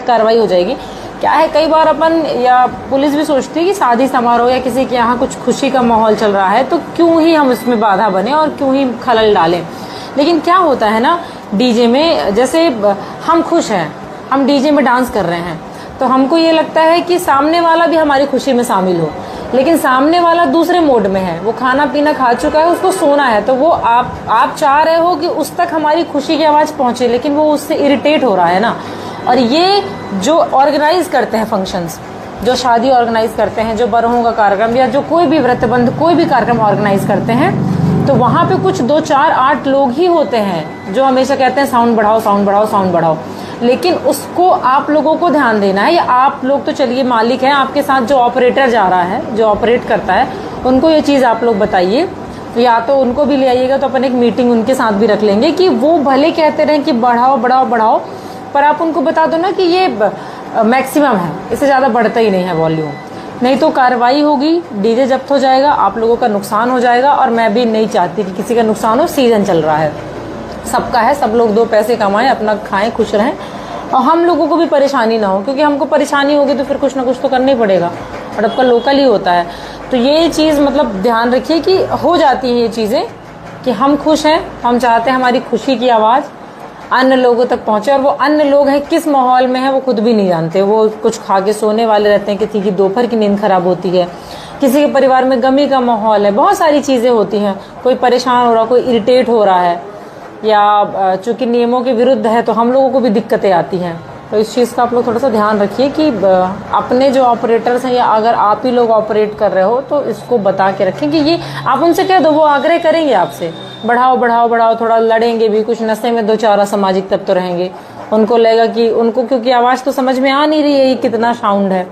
कार्रवाई हो जाएगी। क्या है, कई बार अपन या पुलिस भी सोचती है कि शादी समारोह या किसी के यहाँ कुछ खुशी का माहौल चल रहा है तो क्यों ही हम उसमें बाधा बने और क्यों ही खलल डालें। लेकिन क्या होता है ना, डीजे में जैसे हम खुश हैं, हम डीजे में डांस कर रहे हैं तो हमको ये लगता है कि सामने वाला भी हमारी खुशी में शामिल हो, लेकिन सामने वाला दूसरे मोड में है, वो खाना पीना खा चुका है, उसको सोना है, तो वो आप चाह रहे हो कि उस तक हमारी खुशी की आवाज़ पहुंचे, लेकिन वो उससे इरिटेट हो रहा है ना। और ये जो ऑर्गेनाइज करते हैं फंक्शंस, जो शादी ऑर्गेनाइज करते हैं, जो बरहों का कार्यक्रम या जो कोई भी व्रतबंध कोई भी कार्यक्रम ऑर्गेनाइज करते हैं, तो वहाँ पे कुछ 2 4 8 लोग ही होते हैं जो हमेशा कहते हैं साउंड बढ़ाओ साउंड बढ़ाओ साउंड बढ़ाओ। लेकिन उसको आप लोगों को ध्यान देना है, या आप लोग तो चलिए मालिक हैं, आपके साथ जो ऑपरेटर जा रहा है, जो ऑपरेट करता है, उनको ये चीज़ आप लोग बताइए, या तो उनको भी ले आइएगा, तो अपन एक मीटिंग उनके साथ भी रख लेंगे कि वो भले कहते रहें कि बढ़ाओ बढ़ाओ बढ़ाओ, पर आप उनको बता दो ना कि ये मैक्सिमम है, इससे ज़्यादा बढ़ता ही नहीं है वॉल्यूम, नहीं तो कार्रवाई होगी, डीजे जब्त हो जाएगा, आप लोगों का नुकसान हो जाएगा। और मैं भी नहीं चाहती कि किसी का नुकसान हो, सीजन चल रहा है, सबका है, सब लोग 2 पैसे कमाएं, अपना खाएं, खुश रहें, और हम लोगों को भी परेशानी ना हो, क्योंकि हमको परेशानी होगी तो फिर कुछ ना कुछ तो करना ही पड़ेगा, और आपका लोकल ही होता है। तो ये चीज़ मतलब ध्यान रखिए कि हो जाती है ये चीज़ें कि हम खुश हैं, हम चाहते हैं हमारी खुशी की आवाज़ अन्य लोगों तक पहुंचे, और वो अन्य लोग हैं किस माहौल में है वो खुद भी नहीं जानते, वो कुछ खा के सोने वाले रहते हैं, किसी की दोपहर की नींद खराब होती है, किसी के परिवार में गमी का माहौल है, बहुत सारी चीज़ें होती हैं, कोई परेशान हो रहा, कोई इरिटेट हो रहा है, या चूंकि नियमों के विरुद्ध है तो हम लोगों को भी दिक्कतें आती हैं। तो इस चीज़ का आप लोग थोड़ा सा ध्यान रखिए कि अपने जो ऑपरेटर्स हैं, या अगर आप ही लोग ऑपरेट कर रहे हो तो इसको बता के रखें कि ये आप उनसे कह दो, वो आग्रह करेंगे आपसे, बढ़ाओ बढ़ाओ बढ़ाओ, थोड़ा लड़ेंगे भी, कुछ नशे में 2 4 असामाजिक तत्व रहेंगे, उनको लगेगा कि उनको, क्योंकि आवाज़ तो समझ में आ नहीं रही है ये कितना साउंड है,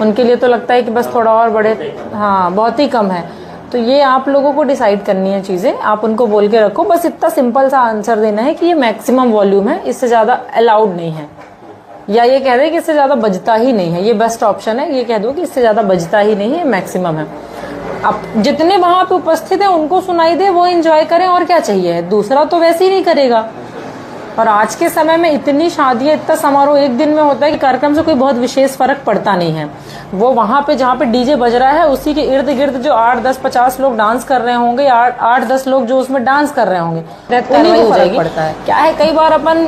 उनके लिए तो लगता है कि बस थोड़ा और बढ़े, हाँ बहुत ही कम है। तो ये आप लोगों को डिसाइड करनी है चीज़ें, आप उनको बोल के रखो, बस इतना सिंपल सा आंसर देना है कि ये मैक्सिमम वॉल्यूम है, इससे ज़्यादा अलाउड नहीं है, या ये कह दे कि इससे ज़्यादा बजता ही नहीं है, ये बेस्ट ऑप्शन है, ये कह दो कि इससे ज़्यादा बजता ही नहीं है, मैक्सिमम है। अब जितने वहाँ पे उपस्थित हैं उनको सुनाई दे, वो एंजॉय करें, और क्या चाहिए, दूसरा तो वैसे ही नहीं करेगा। और आज के समय में इतनी शादियाँ, इतना समारोह एक दिन में होता है कि कार्यक्रम से कोई बहुत विशेष फर्क पड़ता नहीं है। वो वहाँ पे जहाँ पे डीजे बज रहा है उसी के इर्द गिर्द जो 8 10 50 लोग डांस कर रहे होंगे, 8 10 लोग जो उसमें डांस कर रहे होंगे, कार्रवाई हो जाएगी। क्या है, कई बार अपन